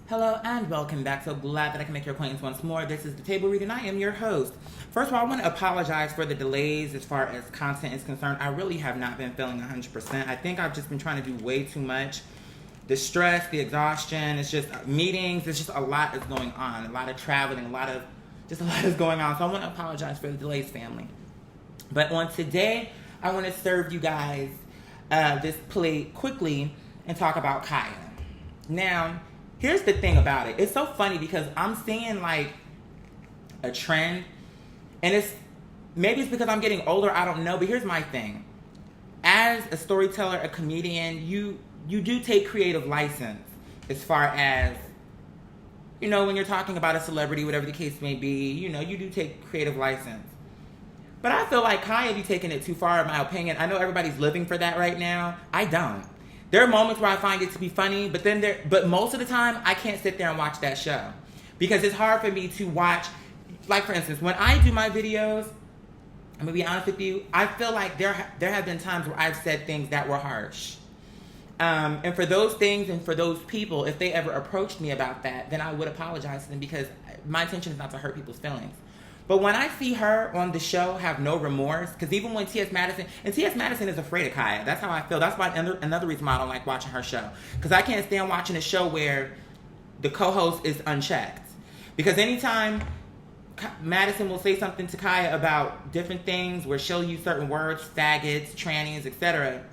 Hello and welcome back. So glad that I can make your acquaintance once more. This is The Table Read and I am your host. First of all, I want to apologize for the delays as far as content is concerned. I really have not been feeling 100%. I think I've just been trying to do way too much. The stress, the exhaustion, it's just meetings, it's just a lot is going on. A lot of traveling, a lot is going on. So I want to apologize for the delays, family. But on today, I want to serve you guys this plate quickly and talk about Kaya. Now, here's the thing about it. It's so funny because I'm seeing like a trend, and maybe it's because I'm getting older, I don't know, but here's my thing. As a storyteller, a comedian, you do take creative license as far as, when you're talking about a celebrity, whatever the case may be, you do take creative license. But I feel like Kaya be taking it too far, in my opinion. I know everybody's living for that right now. I don't. There are moments where I find it to be funny, but most of the time, I can't sit there and watch that show. Because it's hard for me to watch, like for instance, when I do my videos, I'm going to be honest with you, I feel like there have been times where I've said things that were harsh. And for those things and for those people, if they ever approached me about that, then I would apologize to them because my intention is not to hurt people's feelings. But when I see her on the show have no remorse, because even when T.S. Madison is afraid of Kaya. That's how I feel. That's why another reason why I don't like watching her show. Because I can't stand watching a show where the co-host is unchecked. Because anytime Madison will say something to Kaya about different things, where she'll use certain words, faggots, trannies, etc.,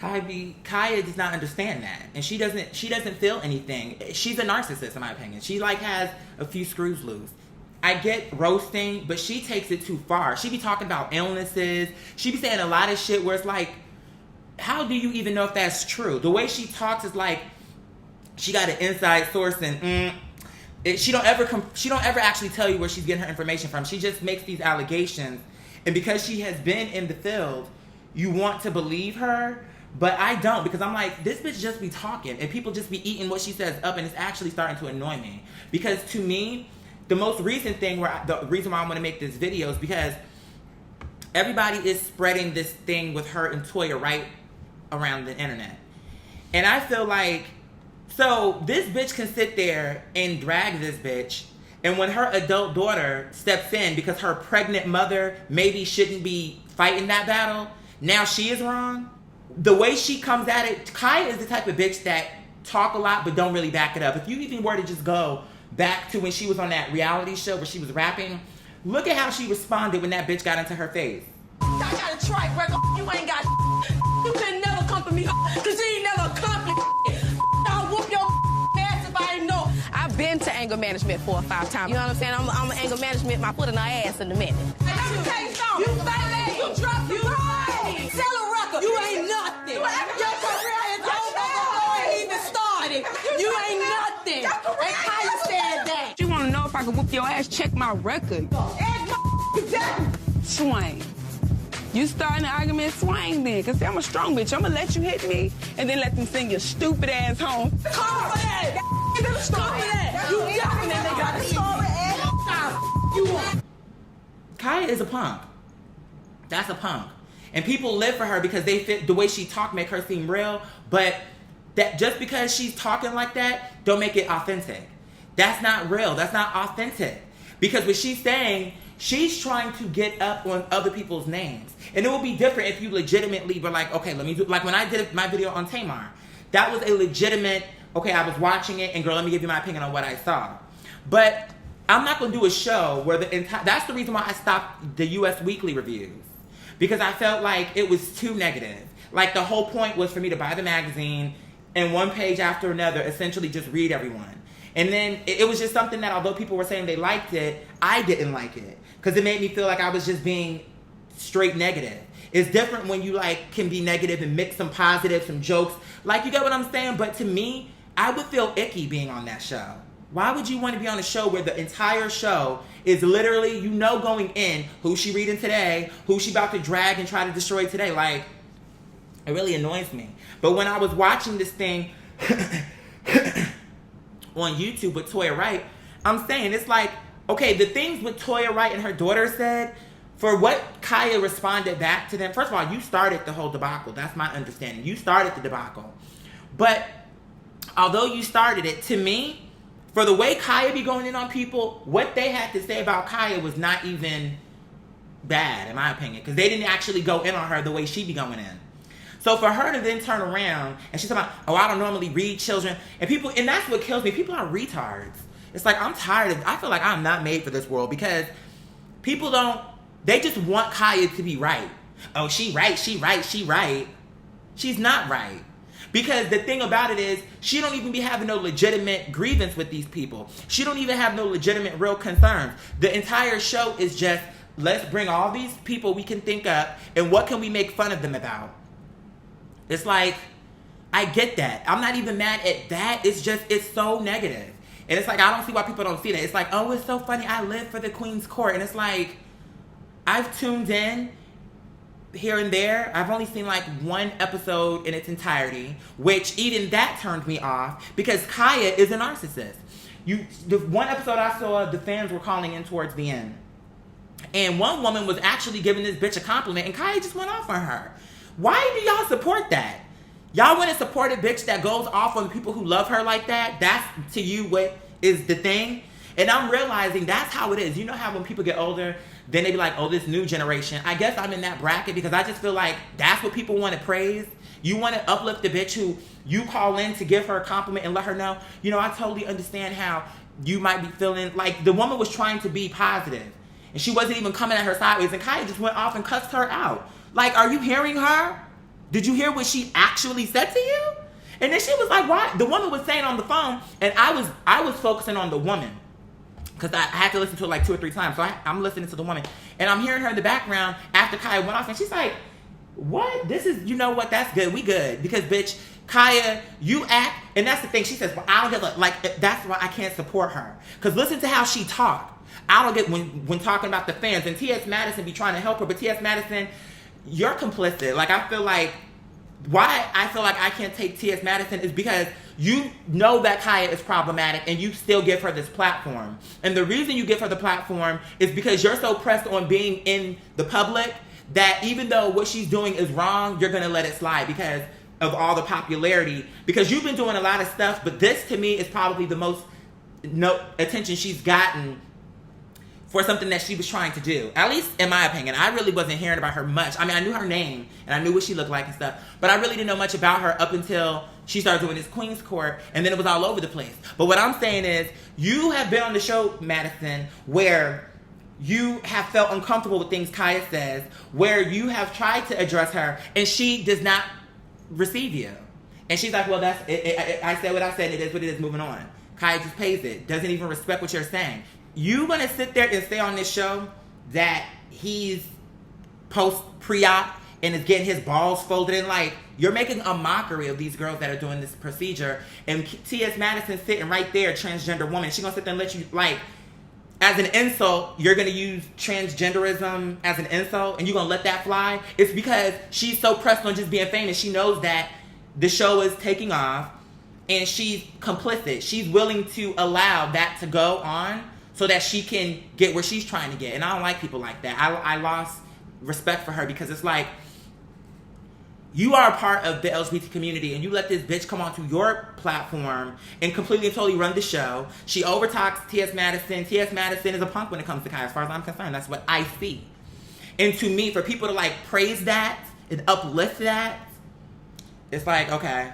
Kaya does not understand that, and she doesn't feel anything. She's a narcissist, in my opinion. She has a few screws loose. I get roasting, but she takes it too far. She be talking about illnesses. She be saying a lot of shit where it's like, how do you even know if that's true? The way she talks is like she got an inside source, and she don't ever actually tell you where she's getting her information from. She just makes these allegations, and because she has been in the field, you want to believe her, but I don't, because I'm like, this bitch just be talking, and people just be eating what she says up, and it's actually starting to annoy me. Because to me, the most recent thing the reason why I want to make this video is because everybody is spreading this thing with her and Toya right around the internet. And I feel like, so this bitch can sit there and drag this bitch, and when her adult daughter steps in because her pregnant mother maybe shouldn't be fighting that battle, now she is wrong. The way she comes at it, Kaya is the type of bitch that talk a lot but don't really back it up. If you even were to just go back to when she was on that reality show where she was rapping, look at how she responded when that bitch got into her face. I got a trike record, you ain't got you can never come for me, cause you ain't never accomplished. I'll whoop your ass if I ain't know. I've been to anger management 4 or 5 times. You know what I'm saying? I'm anger management, my foot in her ass in a minute. Let me tell you something. You baby, you dropped you right. Sell a record. You ain't nothing. Your career is over before it even started. You ain't nothing. And Kaya said that. You want to know if I can whoop your ass? Check my record. Swing. You starting an argument, swing then. Because I'm a strong bitch. I'm going to let you hit me and then let them send your stupid ass home. Call for that. Stop for that. You definitely got a story ass. You want. Kaya is a punk. That's a punk. And people live for her because they fit the way she talk, make her seem real. But that just because she's talking like that, don't make it authentic. That's not real. That's not authentic. Because what she's saying, she's trying to get up on other people's names. And it would be different if you legitimately were like, okay, let me do, like when I did my video on Tamar, that was a legitimate, okay, I was watching it, and girl, let me give you my opinion on what I saw. But I'm not going to do a show where that's the reason why I stopped the US Weekly reviews. Because I felt like it was too negative. Like the whole point was for me to buy the magazine and one page after another, essentially just read everyone. And then it was just something that, although people were saying they liked it, I didn't like it. Because it made me feel like I was just being straight negative. It's different when you can be negative and mix some positive, some jokes. Like, you get what I'm saying? But to me, I would feel icky being on that show. Why would you want to be on a show where the entire show is literally, going in, who she reading today, who she about to drag and try to destroy today? Like, it really annoys me. But when I was watching this thing on YouTube with Toya Wright, I'm saying, it's like, okay, the things with Toya Wright and her daughter said, for what Kaya responded back to them, first of all, you started the whole debacle. That's my understanding. You started the debacle. But although you started it, to me, for the way Kaya be going in on people, what they had to say about Kaya was not even bad, in my opinion, because they didn't actually go in on her the way she be going in. So for her to then turn around and she's talking about, oh, I don't normally read children, and that's what kills me. People are retards. It's like, I'm tired I feel like I'm not made for this world, because people they just want Kaya to be right. Oh, she right. She's not right. Because the thing about it is, she don't even be having no legitimate grievance with these people. She don't even have no legitimate real concerns. The entire show is just, let's bring all these people we can think up, and what can we make fun of them about? It's like, I get that. I'm not even mad at that. It's just, it's so negative. And it's like, I don't see why people don't see that. It's like, oh, it's so funny. I live for the Queen's Court. And it's like, I've tuned in here and there. I've only seen like one episode in its entirety, which even that turned me off, because Kaya is a narcissist. The one episode I saw, the fans were calling in towards the end. And one woman was actually giving this bitch a compliment, and Kaya just went off on her. Why do y'all support that? Y'all want to support a bitch that goes off on the people who love her like that? That's, to you, what is the thing? And I'm realizing that's how it is. You know how when people get older, then they be like, oh, this new generation. I guess I'm in that bracket, because I just feel like that's what people want to praise. You want to uplift the bitch who you call in to give her a compliment and let her know, you know, I totally understand how you might be feeling. Like, the woman was trying to be positive, and she wasn't even coming at her sideways, and Kaya just went off and cussed her out. Like, are you hearing her? Did you hear what she actually said to you? And then she was like, why? The woman was saying on the phone, and I was focusing on the woman, because I had to listen to it like 2 or 3 times. So I'm listening to the woman, and I'm hearing her in the background after Kaya went off, and she's like, what? This is, you know what? That's good. We good. Because, bitch, Kaya, you act, and that's the thing. She says, well, I don't get, like, that's why I can't support her. Because listen to how she talked. I don't get when talking about the fans, and T.S. Madison be trying to help her, but T.S. Madison, you're complicit. Like, I feel like, why I feel like I can't take T.S. Madison is because you know that Kaya is problematic, and you still give her this platform. And the reason you give her the platform is because you're so pressed on being in the public that even though what she's doing is wrong, you're going to let it slide because of all the popularity. Because you've been doing a lot of stuff, but this to me is probably the most attention she's gotten for something that she was trying to do. At least in my opinion. I really wasn't hearing about her much. I mean, I knew her name and I knew what she looked like and stuff, but I really didn't know much about her up until she started doing this Queen's Court, and then it was all over the place. But what I'm saying is, you have been on the show, Madison, where you have felt uncomfortable with things Kaya says, where you have tried to address her, and she does not receive you. And she's like, well, that's it. I said what I said. It is what it is. Moving on. Kaya just pays it. Doesn't even respect what you're saying. You gonna sit there and say on this show that he's pre-op and is getting his balls folded in? Like, you're making a mockery of these girls that are doing this procedure. And T.S. Madison sitting right there, transgender woman. She gonna sit there and let you, like, as an insult, you're gonna use transgenderism as an insult, and you're gonna let that fly? It's because she's so pressed on just being famous. She knows that the show is taking off, and she's complicit. She's willing to allow that to go on so that she can get where she's trying to get. And I don't like people like that. I lost respect for her, because it's like, you are a part of the LGBT community, and you let this bitch come onto your platform and completely and totally run the show. She overtalks T.S. Madison. T.S. Madison is a punk when it comes to Kaya, as far as I'm concerned. That's what I see. And to me, for people to, like, praise that and uplift that, it's like, okay.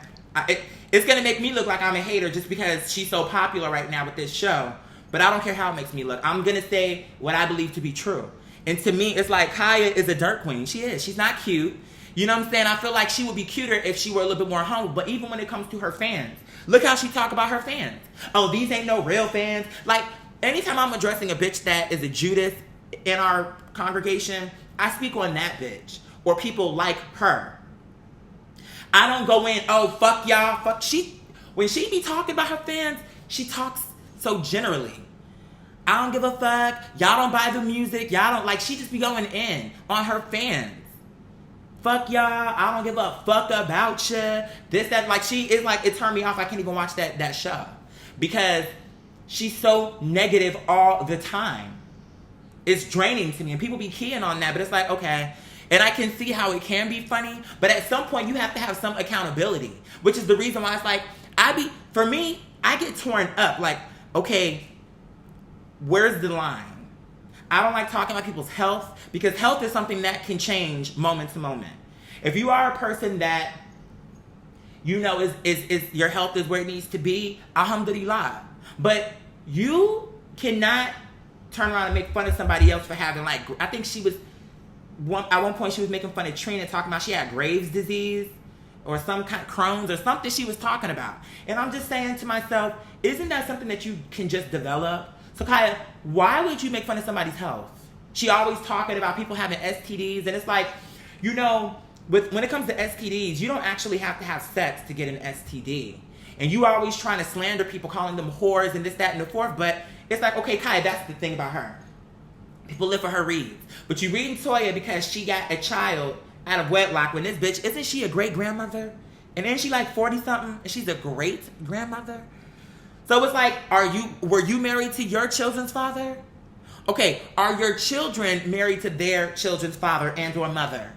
It's going to make me look like I'm a hater just because she's so popular right now with this show. But I don't care how it makes me look. I'm going to say what I believe to be true. And to me, it's like, Kaya is a dirt queen. She is. She's not cute. You know what I'm saying? I feel like she would be cuter if she were a little bit more humble. But even when it comes to her fans, look how she talk about her fans. Oh, these ain't no real fans. Like, anytime I'm addressing a bitch that is a Judas in our congregation, I speak on that bitch or people like her. I don't go in, oh, fuck y'all, fuck. When she be talking about her fans, she talks so generally. I don't give a fuck. Y'all don't buy the music. Y'all don't, like, she just be going in on her fans. Fuck y'all. I don't give a fuck about you. This, that, like, she is like, it turned me off. I can't even watch that show. Because she's so negative all the time. It's draining to me. And people be keying on that. But it's like, okay. And I can see how it can be funny. But at some point, you have to have some accountability. Which is the reason why it's like, For me, I get torn up. Like, okay, where's the line? I don't like talking about people's health because health is something that can change moment to moment. If you are a person that you know is your health is where it needs to be, alhamdulillah. But you cannot turn around and make fun of somebody else for having, like, I think at one point she was making fun of Trina, talking about she had Graves' disease or some kind of Crohn's or something she was talking about. And I'm just saying to myself, isn't that something that you can just develop? So Kaya, why would you make fun of somebody's health? She always talking about people having STDs, and it's like, you know, when it comes to STDs, you don't actually have to have sex to get an STD. And you always trying to slander people, calling them whores and this, that, and the fourth. But it's like, okay, Kaya, that's the thing about her. People live for her reads. But you reading Toya because she got a child out of wedlock when this bitch, isn't she a great grandmother? And isn't she like 40-something? And she's a great grandmother? So it's like, were you married to your children's father? Okay, are your children married to their children's father and or mother?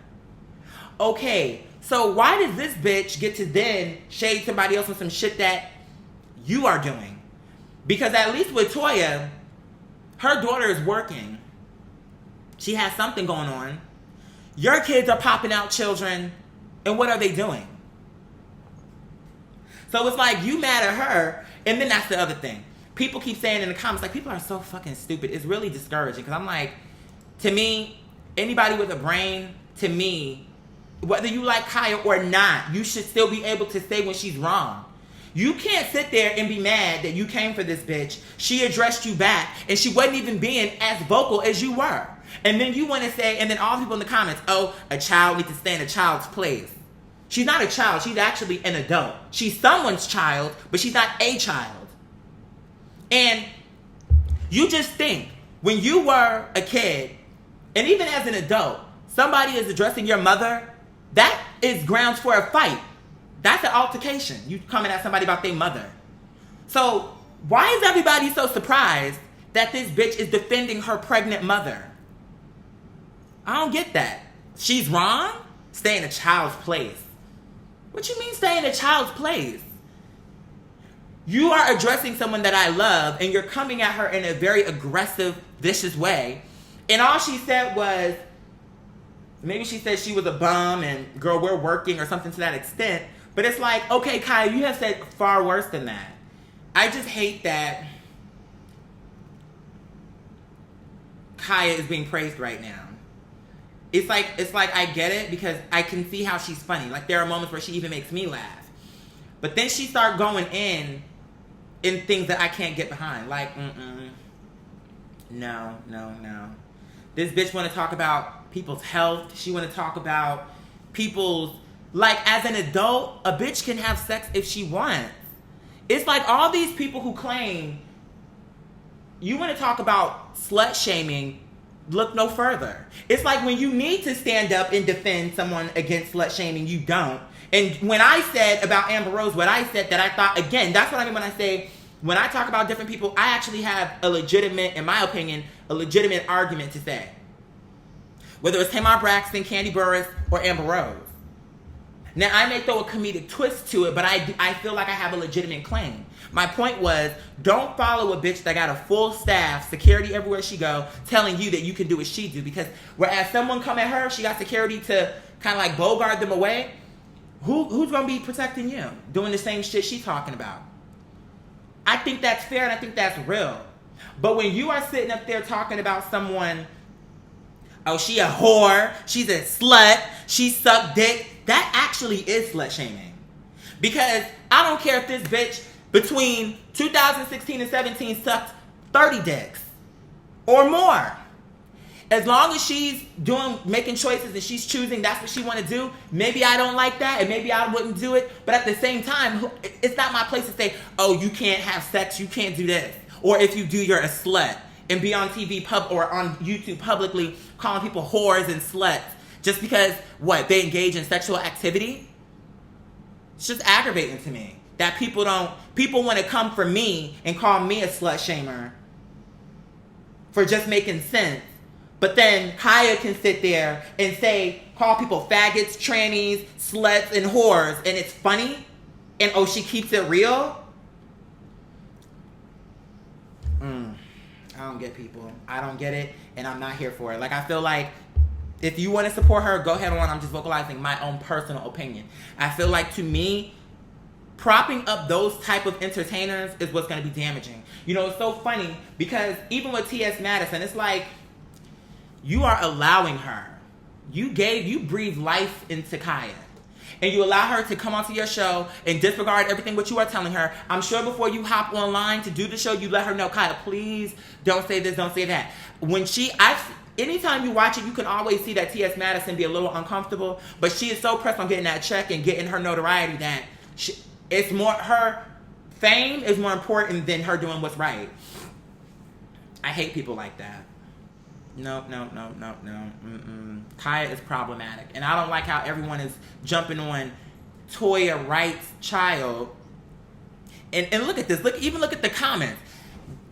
Okay, so why does this bitch get to then shade somebody else on some shit that you are doing? Because at least with Toya, her daughter is working. She has something going on. Your kids are popping out children, and what are they doing? So it's like, you mad at her, and then that's the other thing. People keep saying in the comments, like, people are so fucking stupid. It's really discouraging, because I'm like, to me, anybody with a brain, to me, whether you like Kaya or not, you should still be able to say when she's wrong. You can't sit there and be mad that you came for this bitch. She addressed you back, and she wasn't even being as vocal as you were. And then you want to say, and then all the people in the comments, oh, a child needs to stay in a child's place. She's not a child. She's actually an adult. She's someone's child, but she's not a child. And you just think, when you were a kid, and even as an adult, somebody is addressing your mother, that is grounds for a fight. That's an altercation. You coming at somebody about their mother. So why is everybody so surprised that this bitch is defending her pregnant mother? I don't get that. She's wrong? Stay in a child's place. What you mean stay in a child's place? You are addressing someone that I love, and you're coming at her in a very aggressive, vicious way. And all she said was, maybe she said she was a bum and, girl, we're working or something to that extent. But it's like, okay, Kaya, you have said far worse than that. I just hate that Kaya is being praised right now. It's like I get it because I can see how she's funny. Like, there are moments where she even makes me laugh. But then she start going in things that I can't get behind. Like, no. This bitch want to talk about people's health. She want to talk about people's, like, as an adult, a bitch can have sex if she wants. It's like all these people who claim, you want to talk about slut shaming, look no further. It's like when you need to stand up and defend someone against slut shaming, you don't. And when I said about Amber Rose, what I said that I thought, again, that's what I mean when I say, when I talk about different people, I actually have a legitimate, in my opinion, a legitimate argument to say. Whether it's Tamar Braxton, Kandi Burruss, or Amber Rose. Now, I may throw a comedic twist to it, but I feel like I have a legitimate claim. My point was, don't follow a bitch that got a full staff, security everywhere she go, telling you that you can do what she do. Because whereas someone come at her, she got security to kind of like bogart them away. Who's going to be protecting you? Doing the same shit she's talking about. I think that's fair and I think that's real. But when you are sitting up there talking about someone, oh, she a whore, she's a slut, she sucked dick, that actually is slut shaming. Because I don't care if this bitch between 2016 and 17 sucked 30 dicks or more. As long as she's making choices and she's choosing that's what she want to do, maybe I don't like that and maybe I wouldn't do it. But at the same time, it's not my place to say, oh, you can't have sex, you can't do this. Or if you do, you're a slut. And be on TV or on YouTube publicly calling people whores and sluts just because, they engage in sexual activity? It's just aggravating to me that people want to come for me and call me a slut shamer for just making sense. But then Kaya can sit there and call people faggots, trannies, sluts, and whores, and it's funny? and oh, she keeps it real. I don't get people. I don't get it, and I'm not here for it. Like, I feel like if you want to support her, go ahead on. I'm just vocalizing my own personal opinion. I feel like, to me, propping up those type of entertainers is what's going to be damaging. You know, it's so funny because even with T.S. Madison, it's like you are allowing her. You breathe life into Kaya. And you allow her to come onto your show and disregard everything what you are telling her. I'm sure before you hop online to do the show, you let her know, Kaya, please don't say this, don't say that. Anytime you watch it, you can always see that T.S. Madison be a little uncomfortable, but she is so pressed on getting that check and getting her notoriety that her fame is more important than her doing what's right. I hate people like that. No. Kaya is problematic. And I don't like how everyone is jumping on Toya Wright's child. And look at this. Look at the comments.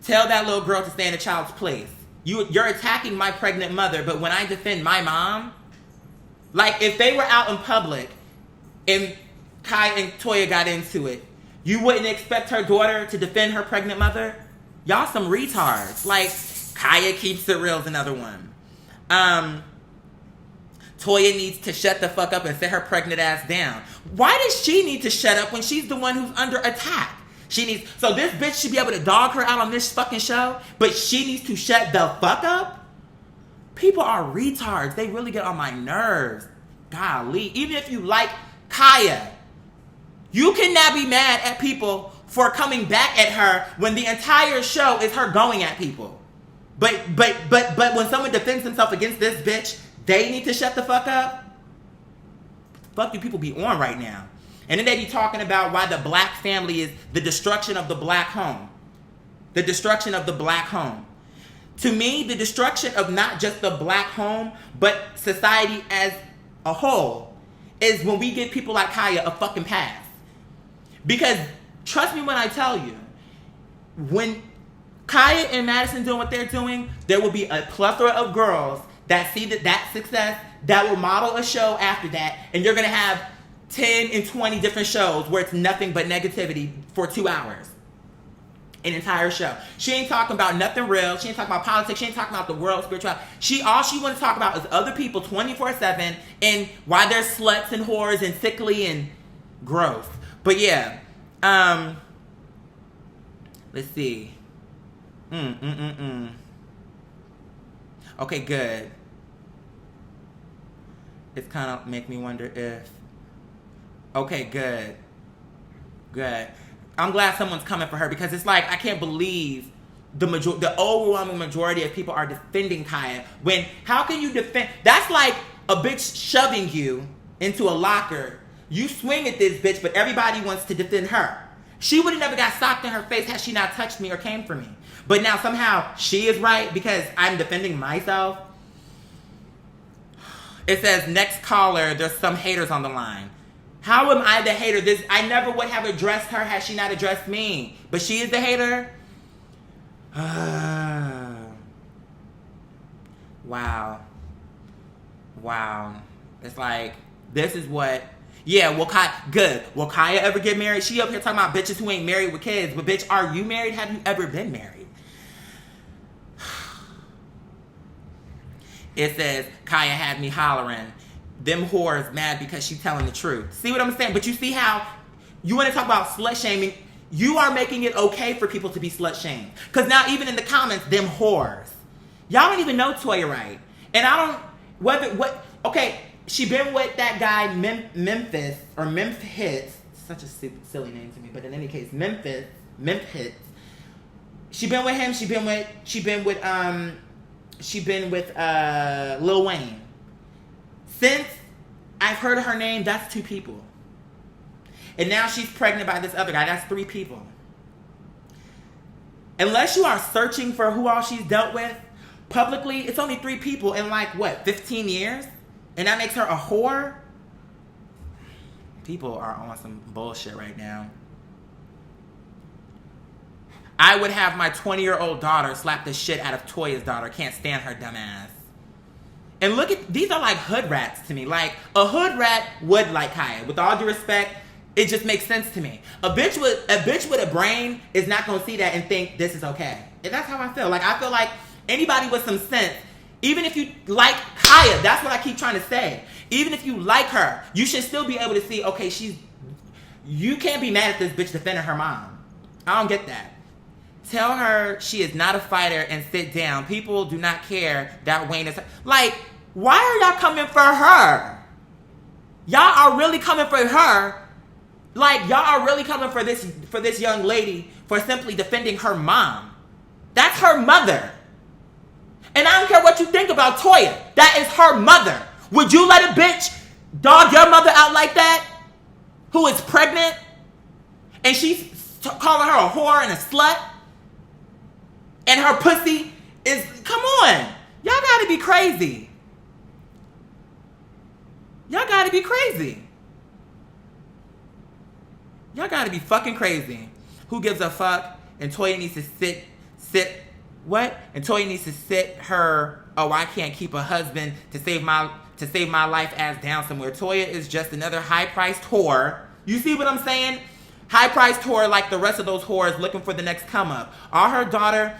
Tell that little girl to stay in the child's place. You're attacking my pregnant mother, but when I defend my mom, like if they were out in public and Kaya and Toya got into it, you wouldn't expect her daughter to defend her pregnant mother? Y'all some retards. Like, Kaya keeps it real is another one. Toya needs to shut the fuck up and sit her pregnant ass down. Why does she need to shut up when she's the one who's under attack? So this bitch should be able to dog her out on this fucking show, but she needs to shut the fuck up? People are retards. They really get on my nerves. Golly. Even if you like Kaya, you cannot be mad at people for coming back at her when the entire show is her going at people. But when someone defends himself against this bitch, they need to shut the fuck up? Fuck you people be on right now. And then they be talking about why the black family is the destruction of the black home. The destruction of the black home. To me, the destruction of not just the black home, but society as a whole is when we give people like Kaya a fucking pass. Because trust me when I tell you, when Kaya and Madison doing what they're doing, there will be a plethora of girls that see that success, that will model a show after that, and you're going to have 10 and 20 different shows where it's nothing but negativity for 2 hours. An entire show. She ain't talking about nothing real. She ain't talking about politics. She ain't talking about the world, spirituality. All she want to talk about is other people 24/7 and why they're sluts and whores and sickly and gross. But yeah. Let's see. Okay, good. It's kind of make me wonder if... Okay, good. Good. I'm glad someone's coming for her because it's like, I can't believe the overwhelming majority of people are defending Kaya. How can you defend... That's like a bitch shoving you into a locker. You swing at this bitch, but everybody wants to defend her. She would have never got socked in her face had she not touched me or came for me. But now somehow she is right because I'm defending myself. It says, next caller, there's some haters on the line. How am I the hater? I never would have addressed her had she not addressed me. But she is the hater? Wow. It's like, this is what... Yeah, good. Will Kaya ever get married? She up here talking about bitches who ain't married with kids. But bitch, are you married? Have you ever been married? It says, Kaya had me hollering. Them whores mad because she telling the truth. See what I'm saying? But you see how you want to talk about slut shaming. You are making it okay for people to be slut shamed. Because now even in the comments, them whores. Y'all don't even know Toya Wright. And okay, she been with that guy Memphis. Such a silly name to me. But in any case, Memphis. She been with him. She been with Lil Wayne. Since I've heard her name, that's 2 people. And now she's pregnant by this other guy. That's 3 people. Unless you are searching for who all she's dealt with, publicly, it's only 3 people in 15 years? And that makes her a whore? People are on some bullshit right now. I would have my 20-year-old daughter slap the shit out of Toya's daughter. Can't stand her dumb ass. And look at, these are like hood rats to me. Like, a hood rat would like Kaya. With all due respect, It just makes sense to me. A bitch with a brain is not gonna see that and think this is okay. And that's how I feel. Like, I feel like anybody with some sense, even if you like Kaya, that's what I keep trying to say. Even if you like her, you should still be able to see, okay, you can't be mad at this bitch defending her mom. I don't get that. Tell her she is not a fighter and sit down. People do not care that Wayne is... Like, why are y'all coming for her? Y'all are really coming for her. Like, y'all are really coming for this young lady for simply defending her mom. That's her mother. And I don't care what you think about Toya. That is her mother. Would you let a bitch dog your mother out like that? Who is pregnant? And she's calling her a whore and a slut? And her pussy is... Come on. Y'all gotta be crazy. Y'all gotta be crazy. Y'all gotta be fucking crazy. Who gives a fuck? And Toya needs to sit... What? And Toya needs to sit her... Oh, I can't keep a husband to save my life ass down somewhere. Toya is just another high-priced whore. You see what I'm saying? High-priced whore like the rest of those whores looking for the next come-up. After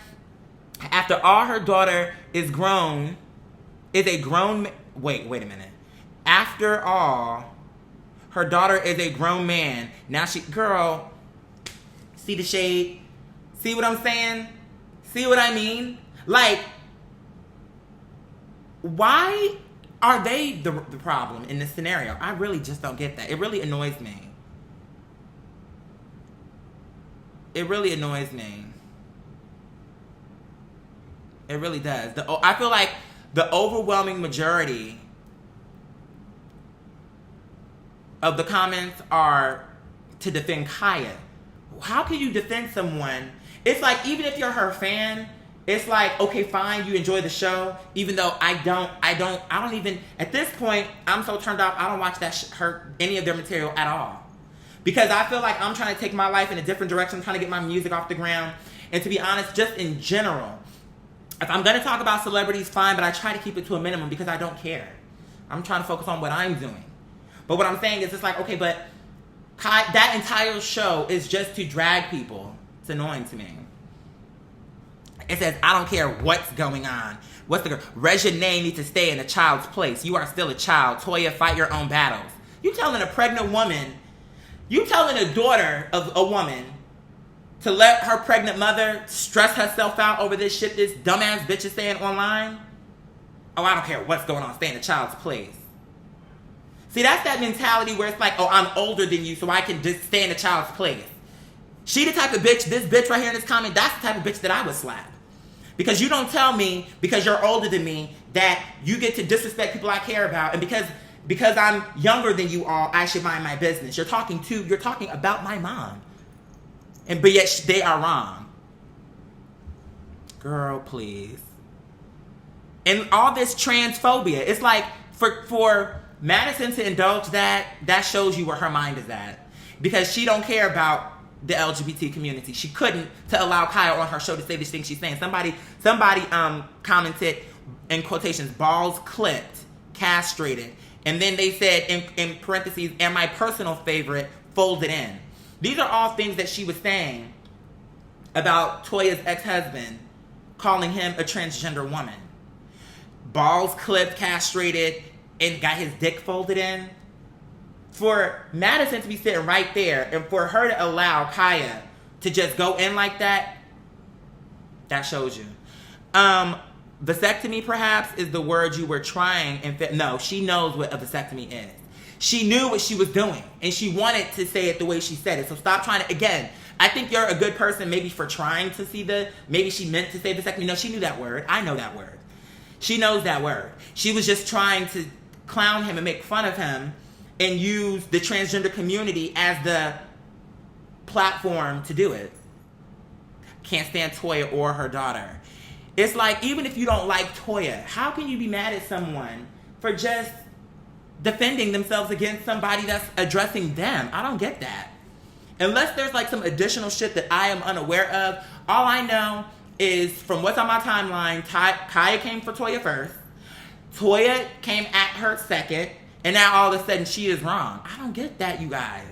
all her daughter is grown... Is a grown... Wait a minute. After all... Her daughter is a grown man. Now girl, see the shade? See what I'm saying? See what I mean? Like, why are they the problem in this scenario? I really just don't get that. It really annoys me. It really annoys me. It really does. I feel like the overwhelming majority of the comments are to defend Kaya. How can you defend someone? It's like, even if you're her fan, it's like, okay, fine, you enjoy the show, even though I don't even, at this point, I'm so turned off, I don't watch any of their material at all. Because I feel like I'm trying to take my life in a different direction, I'm trying to get my music off the ground. And to be honest, just in general, if I'm gonna talk about celebrities, fine, but I try to keep it to a minimum because I don't care. I'm trying to focus on what I'm doing. But what I'm saying is, it's like, okay, but that entire show is just to drag people. It's annoying to me. It says, I don't care what's going on. Reginae needs to stay in a child's place. You are still a child. Toya, fight your own battles. You telling a pregnant woman, you telling a daughter of a woman to let her pregnant mother stress herself out over this shit this dumbass bitch is saying online? Oh, I don't care what's going on. Stay in a child's place. See, that's that mentality where it's like, oh, I'm older than you, so I can just stay in a child's place. She the type of bitch, this bitch right here in this comment, that's the type of bitch that I would slap. Because you don't tell me, because you're older than me, that you get to disrespect people I care about, and because I'm younger than you all, I should mind my business. You're talking about my mom. But yet they are wrong. Girl, please. And all this transphobia, it's like, for Madison to indulge that shows you where her mind is at. Because she don't care about the LGBT community. She couldn't to allow Kaya on her show to say this thing she's saying. Somebody commented, in quotations, balls clipped, castrated. And then they said, in parentheses, and my personal favorite, folded in. These are all things that she was saying about Toya's ex-husband, calling him a transgender woman. Balls clipped, castrated, and got his dick folded in. For Madison to be sitting right there and for her to allow Kaya to just go in like that, that shows you. Vasectomy perhaps is the word you were trying. No, she knows what a vasectomy is. She knew what she was doing and she wanted to say it the way she said it. So stop trying to, again, I think you're a good person maybe for trying to see maybe she meant to say vasectomy. No, she knew that word. I know that word. She knows that word. She was just trying to clown him and make fun of him and use the transgender community as the platform to do it. Can't stand Toya or her daughter. It's like, even if you don't like Toya, how can you be mad at someone for just defending themselves against somebody that's addressing them? I don't get that. Unless there's like some additional shit that I am unaware of. All I know is from what's on my timeline, Kaya came for Toya first. Toya came at her second. And now all of a sudden she is wrong. I don't get that, you guys.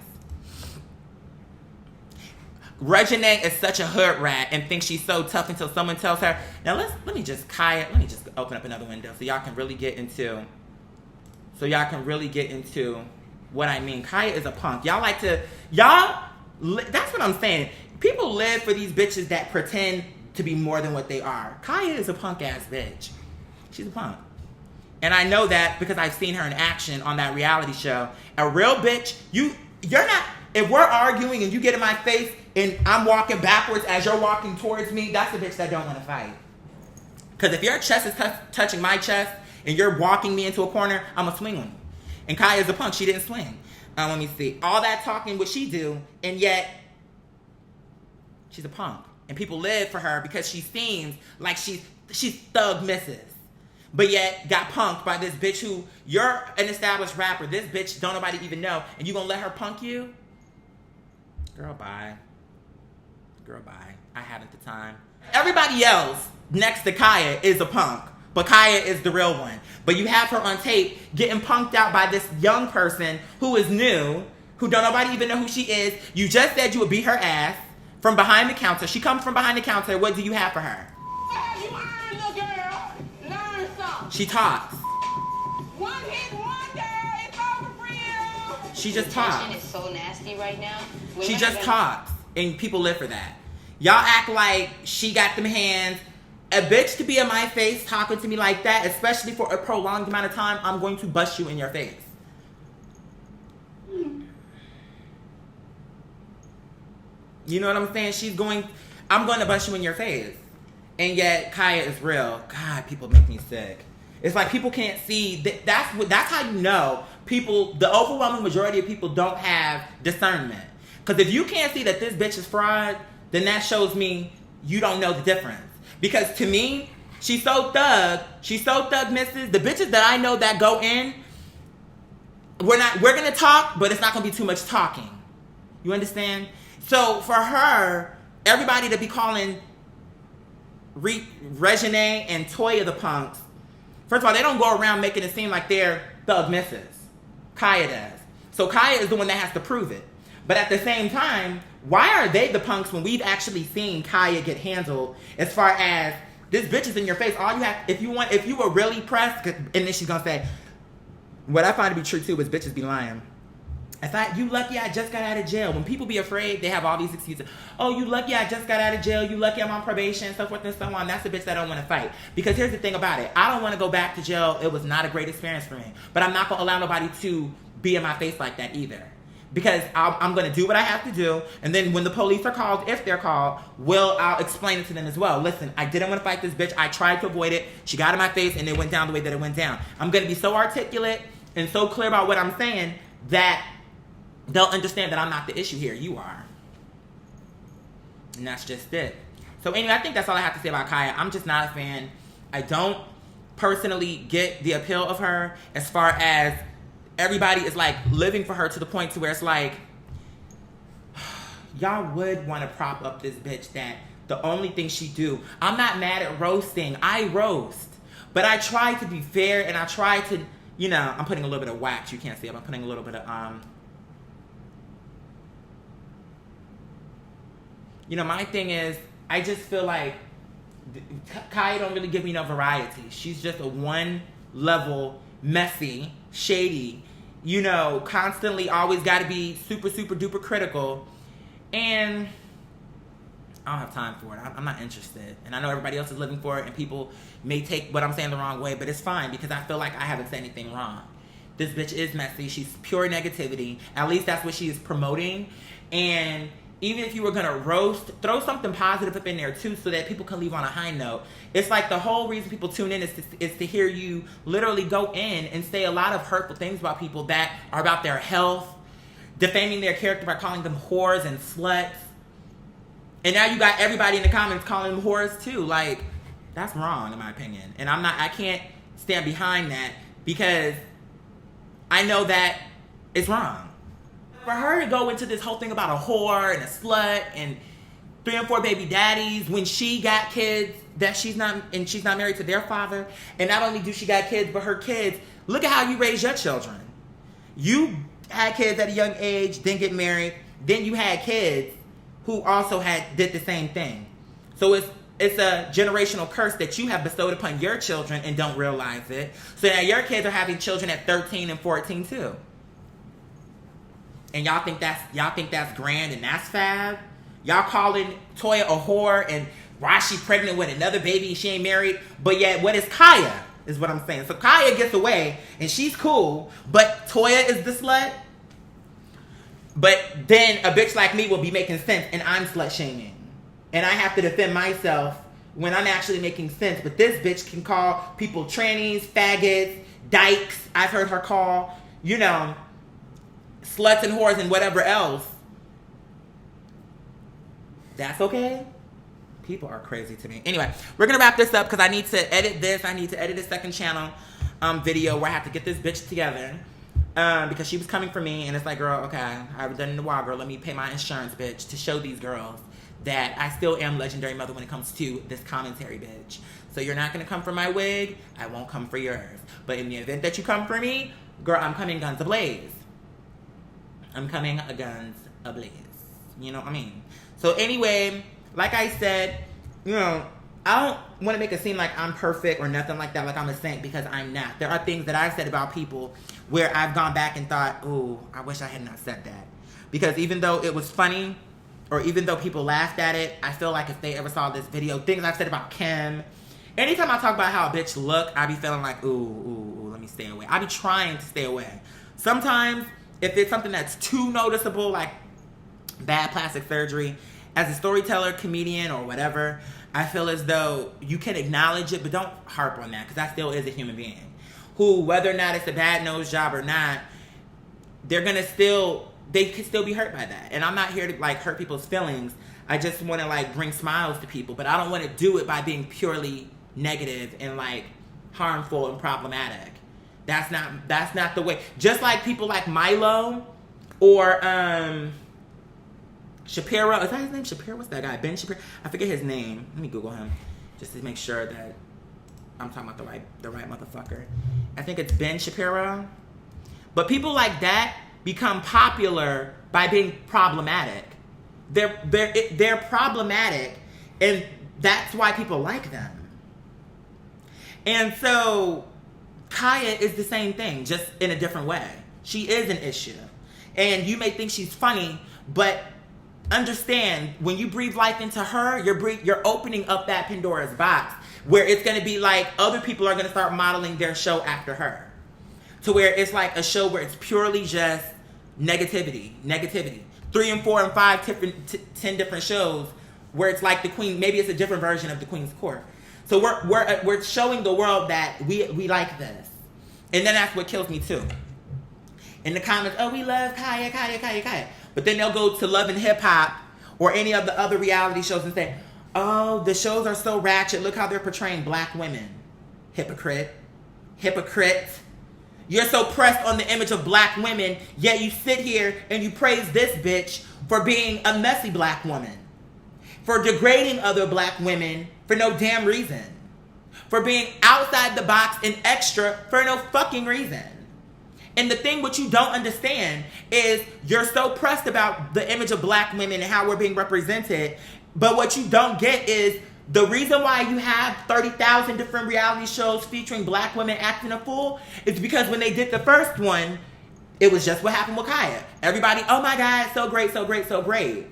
Reginae is such a hood rat and thinks she's so tough until someone tells her. Now let me just open up another window so y'all can really get into what I mean. Kaya is a punk. That's what I'm saying. People live for these bitches that pretend to be more than what they are. Kaya is a punk ass bitch. She's a punk. And I know that because I've seen her in action on that reality show. A real bitch, you're not, if we're arguing and you get in my face and I'm walking backwards as you're walking towards me, that's a bitch that don't want to fight. Because if your chest is touching my chest and you're walking me into a corner, I'm going to swing on you. And Kaya's a punk. She didn't swing. Let me see. All that talking, what she do, and yet she's a punk. And people live for her because she seems like she's thug misses. But yet got punked by this bitch who, you're an established rapper. This bitch don't nobody even know. And you gonna let her punk you? Girl, bye. I haven't the time. Everybody else next to Kaya is a punk. But Kaya is the real one. But you have her on tape getting punked out by this young person who is new, who don't nobody even know who she is. You just said you would beat her ass from behind the counter. She comes from behind the counter. What do you have for her? She talks. One hit wonder, it's over for you. She just talks. Is so nasty right now. She just talks, and people live for that. Y'all act like she got them hands. A bitch to be in my face talking to me like that, especially for a prolonged amount of time, I'm going to bust you in your face. You know what I'm saying? I'm going to bust you in your face. And yet, Kaya is real. God, people make me sick. It's like people can't see. That's how you know people, the overwhelming majority of people don't have discernment. Because if you can't see that this bitch is fraud, then that shows me you don't know the difference. Because to me, she's so thug misses. The bitches that I know that go in, we're gonna talk, but it's not gonna be too much talking. You understand? So for her, everybody to be calling Reginae and Toya the punks, first of all, they don't go around making it seem like they're thug misses. Kaya does. So Kaya is the one that has to prove it. But at the same time, why are they the punks when we've actually seen Kaya get handled as far as this bitch is in your face? All you have, if you were really pressed, and then she's gonna say, what I find to be true too is bitches be lying. I thought, you lucky I just got out of jail. When people be afraid, they have all these excuses. Oh, you lucky I just got out of jail. You lucky I'm on probation, so forth and so on. That's the bitch that don't want to fight. Because here's the thing about it. I don't want to go back to jail. It was not a great experience for me. But I'm not going to allow nobody to be in my face like that either. Because I'm going to do what I have to do. And then when the police are called, if they're called, I'll explain it to them as well. Listen, I didn't want to fight this bitch. I tried to avoid it. She got in my face and it went down the way that it went down. I'm going to be so articulate and so clear about what I'm saying that they'll understand that I'm not the issue here. You are. And that's just it. So anyway, I think that's all I have to say about Kaya. I'm just not a fan. I don't personally get the appeal of her as far as everybody is like living for her to the point to where it's like, y'all would want to prop up this bitch that the only thing she do. I'm not mad at roasting. I roast. But I try to be fair and I try to, I'm putting a little bit of wax. You can't see it. I'm putting a little bit of, my thing is, I just feel like Kaya don't really give me no variety. She's just a one level, messy, shady, constantly always got to be super, super duper critical. And I don't have time for it. I'm not interested. And I know everybody else is living for it and people may take what I'm saying the wrong way, but it's fine because I feel like I haven't said anything wrong. This bitch is messy. She's pure negativity. At least that's what she is promoting. And even if you were going to roast, throw something positive up in there too so that people can leave on a high note. It's like the whole reason people tune in is to hear you literally go in and say a lot of hurtful things about people that are about their health, defaming their character by calling them whores and sluts. And now you got everybody in the comments calling them whores too. Like, that's wrong in my opinion. And I can't stand behind that because I know that it's wrong. For her to go into this whole thing about a whore and a slut and 3 and 4 baby daddies when she got kids that she's not married to their father, and not only do she got kids, but her kids, look at how you raise your children. You had kids at a young age, then get married, then you had kids who also did the same thing. So it's a generational curse that you have bestowed upon your children and don't realize it. So now your kids are having children at 13 and 14 too. And y'all think that's grand and that's fab? Y'all calling Toya a whore and why she pregnant with another baby and she ain't married? But yet, what is Kaya? Is what I'm saying. So Kaya gets away and she's cool, but Toya is the slut. But then a bitch like me will be making sense and I'm slut shaming. And I have to defend myself when I'm actually making sense. But this bitch can call people trannies, faggots, dykes. I've heard her call, sluts and whores and whatever else. That's okay? People are crazy to me. Anyway, we're going to wrap this up because I need to edit this. I need to edit a second channel video where I have to get this bitch together. Because she was coming for me and it's like, girl, okay, I haven't done it in a while, girl. Let me pay my insurance, bitch, to show these girls that I still am legendary mother when it comes to this commentary, bitch. So you're not going to come for my wig. I won't come for yours. But in the event that you come for me, girl, I'm coming guns ablaze. I'm coming guns ablaze. You know what I mean? So anyway, like I said, I don't want to make it seem like I'm perfect or nothing like that, like I'm a saint, because I'm not. There are things that I've said about people where I've gone back and thought, ooh, I wish I had not said that. Because even though it was funny, or even though people laughed at it, I feel like if they ever saw this video, things I've said about Kim, anytime I talk about how a bitch look, I be feeling like, ooh, let me stay away. I be trying to stay away. Sometimes, if it's something that's too noticeable, like bad plastic surgery, as a storyteller, comedian, or whatever, I feel as though you can acknowledge it, but don't harp on that, because that still is a human being. Who, whether or not it's a bad nose job or not, they can still be hurt by that. And I'm not here to hurt people's feelings. I just want to bring smiles to people, but I don't want to do it by being purely negative and harmful and problematic. That's not the way. Just like people like Milo or Shapiro. Is that his name? Shapiro? What's that guy? Ben Shapiro? I forget his name. Let me Google him just to make sure that I'm talking about the right motherfucker. I think it's Ben Shapiro. But people like that become popular by being problematic. They're problematic, and that's why people like them. And so Kaya is the same thing, just in a different way. She is an issue. And you may think she's funny, but understand, when you breathe life into her, you're opening up that Pandora's box where it's going to be like other people are going to start modeling their show after her. To where it's like a show where it's purely just negativity. 3 and 4 and 5, 10 different shows where it's like the Queen, maybe it's a different version of the Queen's Court. So we're showing the world that we like this. And then that's what kills me too. In the comments, oh, we love Kaya. But then they'll go to Love and Hip Hop or any of the other reality shows and say, oh, the shows are so ratchet. Look how they're portraying black women. Hypocrite. You're so pressed on the image of black women, yet you sit here and you praise this bitch for being a messy black woman. For degrading other black women for no damn reason. For being outside the box and extra for no fucking reason. And the thing what you don't understand is you're so pressed about the image of black women and how we're being represented, but what you don't get is the reason why you have 30,000 different reality shows featuring black women acting a fool is because when they did the first one, it was just what happened with Kaya. Everybody, oh my God, so great.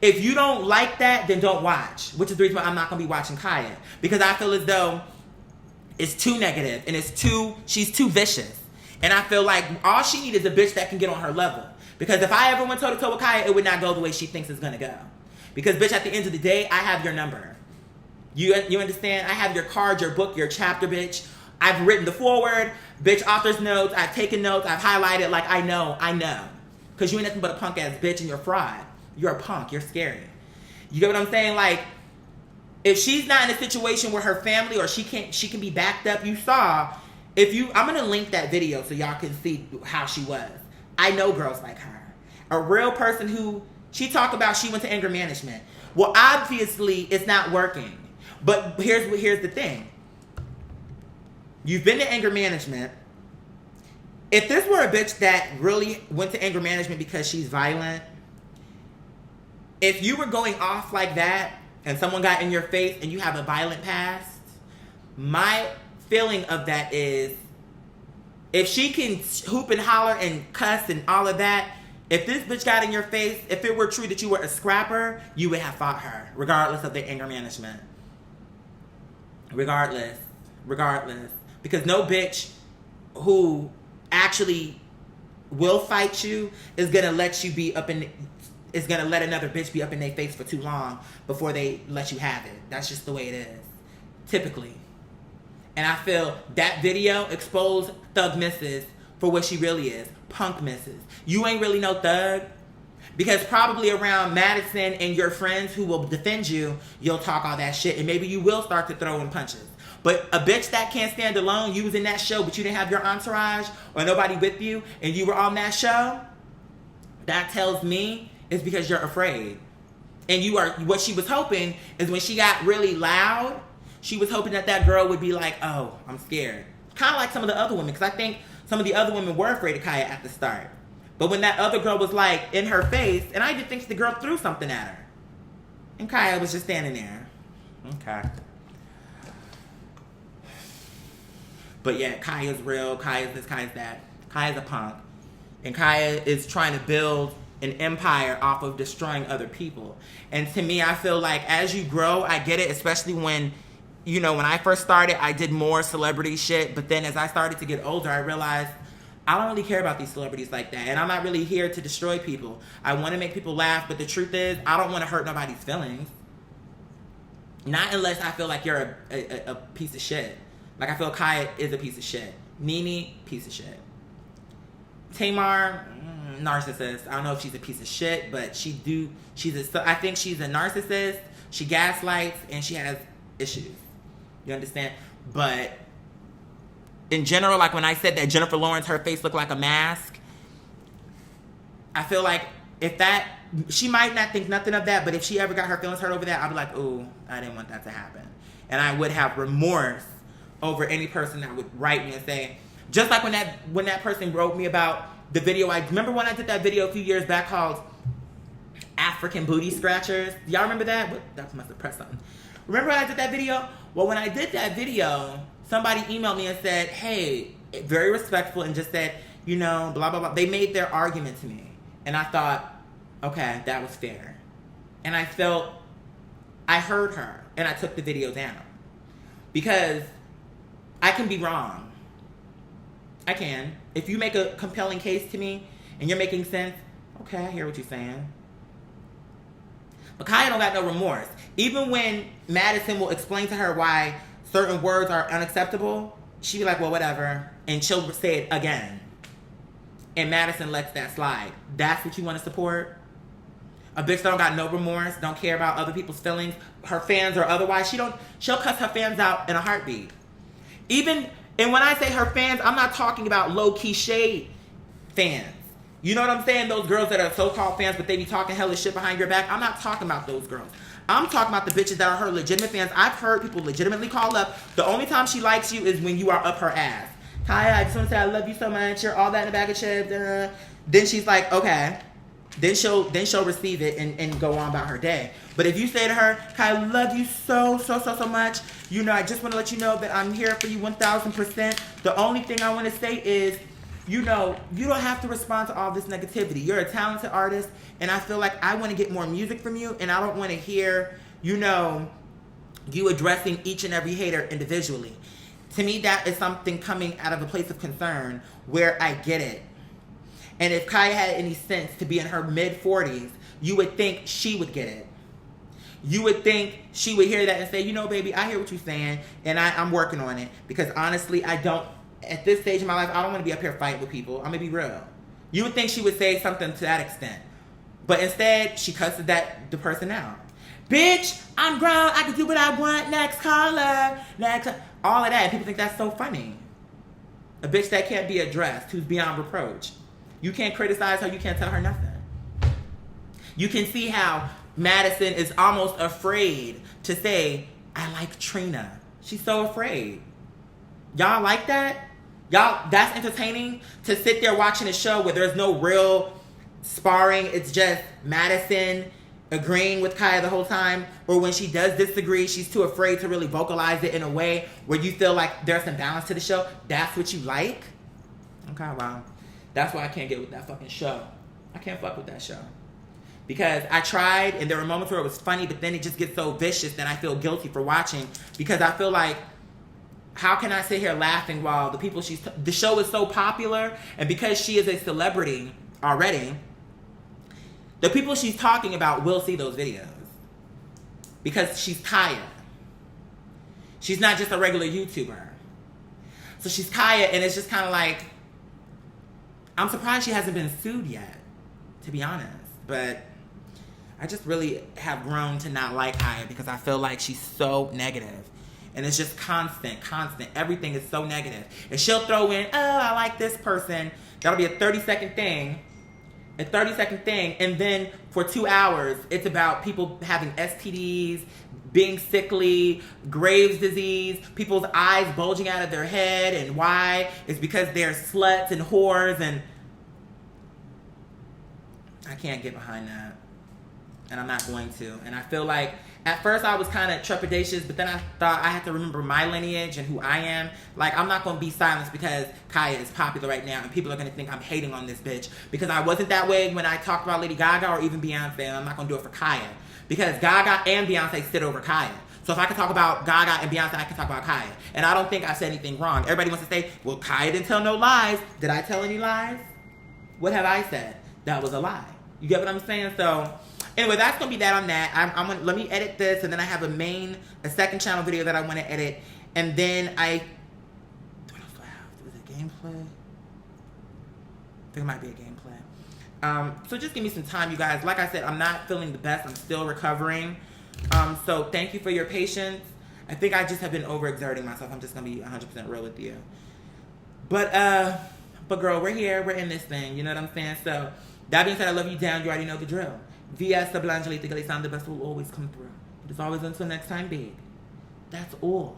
If you don't like that, then don't watch. Which is the reason why I'm not going to be watching Kaya. Because I feel as though it's too negative and she's too vicious. And I feel like all she needs is a bitch that can get on her level. Because if I ever went toe-to-toe with Kaya, it would not go the way she thinks it's going to go. Because, bitch, at the end of the day, I have your number. You understand? I have your card, your book, your chapter, bitch. I've written the foreword, bitch, author's notes. I've taken notes. I've highlighted. I know. Because you ain't nothing but a punk-ass bitch and you're a fraud. You're a punk. You're scary. You get what I'm saying? If she's not in a situation where her family or she can be backed up, you saw... I'm going to link that video so y'all can see how she was. I know girls like her. A real person who... She talked about she went to anger management. Well, obviously, it's not working. But here's the thing. You've been to anger management. If this were a bitch that really went to anger management because she's violent, if you were going off like that and someone got in your face and you have a violent past, my feeling of that is, if she can hoop and holler and cuss and all of that, if this bitch got in your face, if it were true that you were a scrapper, you would have fought her, regardless of the anger management. Regardless. Because no bitch who actually will fight you is gonna let you be up in, is gonna let another bitch be up in their face for too long before they let you have it. That's just the way it is, typically. And I feel that video exposed Thug Mrs. for what she really is, punk Mrs. You ain't really no thug, because probably around Madison and your friends who will defend you, you'll talk all that shit, and maybe you will start to throw in punches. But a bitch that can't stand alone, you was in that show, but you didn't have your entourage or nobody with you, and you were on that show, that tells me it's because you're afraid. And you are, what she was hoping is when she got really loud, she was hoping that that girl would be like, oh, I'm scared. Kind of like some of the other women, because I think some of the other women were afraid of Kaya at the start. But when that other girl was like in her face, and I even think the girl threw something at her. And Kaya was just standing there. Okay. But yeah, Kaya's real, Kaya's this, Kaya's that. Kaya's a punk. And Kaya is trying to build an empire off of destroying other people. And to me, I feel like as you grow, I get it, especially when, you know, when I first started, I did more celebrity shit. But then as I started to get older, I realized I don't really care about these celebrities like that. And I'm not really here to destroy people. I want to make people laugh, but the truth is, I don't want to hurt nobody's feelings. Not unless I feel like you're a piece of shit. Like, I feel Kaya is a piece of shit. Nene, piece of shit. Tamar, narcissist. I don't know if she's a piece of shit, but I think she's a narcissist. She gaslights, and she has issues. You understand? But in general, like when I said that Jennifer Lawrence, her face looked like a mask, I feel like if that, she might not think nothing of that, but if she ever got her feelings hurt over that, I'd be like, ooh, I didn't want that to happen. And I would have remorse over any person that would write me and say, just like when that person wrote me about the video, I remember when I did that video a few years back called African Booty Scratchers. Y'all remember that? That must have pressed something. Remember when I did that video? Well, when I did that video, somebody emailed me and said, hey, very respectful, and just said, you know, blah, blah, blah. They made their argument to me. And I thought, okay, that was fair. And I felt, I heard her, and I took the video down. Because I can be wrong. I can. If you make a compelling case to me, and you're making sense, okay, I hear what you're saying. But Kaya don't got no remorse. Even when Madison will explain to her why certain words are unacceptable, she'll be like, well, whatever. And she'll say it again. And Madison lets that slide. That's what you want to support? A bitch that don't got no remorse, don't care about other people's feelings, her fans or otherwise. She'll cuss her fans out in a heartbeat. And when I say her fans, I'm not talking about low-key shade fans. You know what I'm saying? Those girls that are so-called fans, but they be talking hella shit behind your back. I'm not talking about those girls. I'm talking about the bitches that are her legitimate fans. I've heard people legitimately call up. The only time she likes you is when you are up her ass. Kaya, I just want to say I love you so much. You're all that in a bag of chips. Then she's like, okay. Then she'll receive it and go on about her day. But if you say to her, Kaya, I love you so much. You know, I just want to let you know that I'm here for you 1,000%. The only thing I want to say is, you know, you don't have to respond to all this negativity. You're a talented artist, and I feel like I want to get more music from you, and I don't want to hear, you know, you addressing each and every hater individually. To me, that is something coming out of a place of concern where I get it. And if Kaya had any sense to be in her mid-40s, you would think she would get it. You would think she would hear that and say, you know, baby, I hear what you're saying, and I'm working on it. Because honestly, I don't, at this stage of my life, I don't want to be up here fighting with people. I'm going to be real. You would think she would say something to that extent. But instead, she cusses the person out. Bitch, I'm grown. I can do what I want. Next caller. All of that. People think that's so funny. A bitch that can't be addressed, who's beyond reproach. You can't criticize her. You can't tell her nothing. You can see how Madison is almost afraid to say, I like Trina. She's so afraid. Y'all like that? Y'all, that's entertaining? To sit there watching a show where there's no real sparring. It's just Madison agreeing with Kaya the whole time, or when she does disagree, she's too afraid to really vocalize it in a way where you feel like there's some balance to the show, that's what you like? Okay, well, that's why I can't get with that fucking show. I can't fuck with that show. Because I tried, and there were moments where it was funny, but then it just gets so vicious that I feel guilty for watching, because I feel like, how can I sit here laughing while the people the show is so popular, and because she is a celebrity already, the people she's talking about will see those videos. Because she's Kaya. She's not just a regular YouTuber. So she's Kaya, and it's just kind of like, I'm surprised she hasn't been sued yet, to be honest. But I just really have grown to not like Kaya because I feel like she's so negative. And it's just constant. Everything is so negative. And she'll throw in, oh, I like this person. That'll be a 30-second thing. And then for 2 hours, it's about people having STDs, being sickly, Graves' disease, people's eyes bulging out of their head, and why? It's because they're sluts and whores, and I can't get behind that. And I'm not going to. And I feel like, at first I was kind of trepidatious, but then I thought I had to remember my lineage and who I am. Like, I'm not going to be silenced because Kaya is popular right now and people are going to think I'm hating on this bitch. Because I wasn't that way when I talked about Lady Gaga or even Beyonce, and I'm not going to do it for Kaya. Because Gaga and Beyonce sit over Kaya. So if I can talk about Gaga and Beyonce, I can talk about Kaya. And I don't think I said anything wrong. Everybody wants to say, well, Kaya didn't tell no lies. Did I tell any lies? What have I said? That was a lie. You get what I'm saying? So anyway, that's gonna be that on that. I'm gonna let me edit this, and then I have a second channel video that I want to edit, and then what else do I have? Is it gameplay? I think it might be a gameplay. So just give me some time, you guys. Like I said, I'm not feeling the best. I'm still recovering. So thank you for your patience. I think I just have been overexerting myself. I'm just gonna be 100% real with you. But girl, we're here. We're in this thing. You know what I'm saying? So that being said, I love you down. You already know the drill. VS the Blangelita Galissan, the best will always come through. But as always, until next time, big. That's all.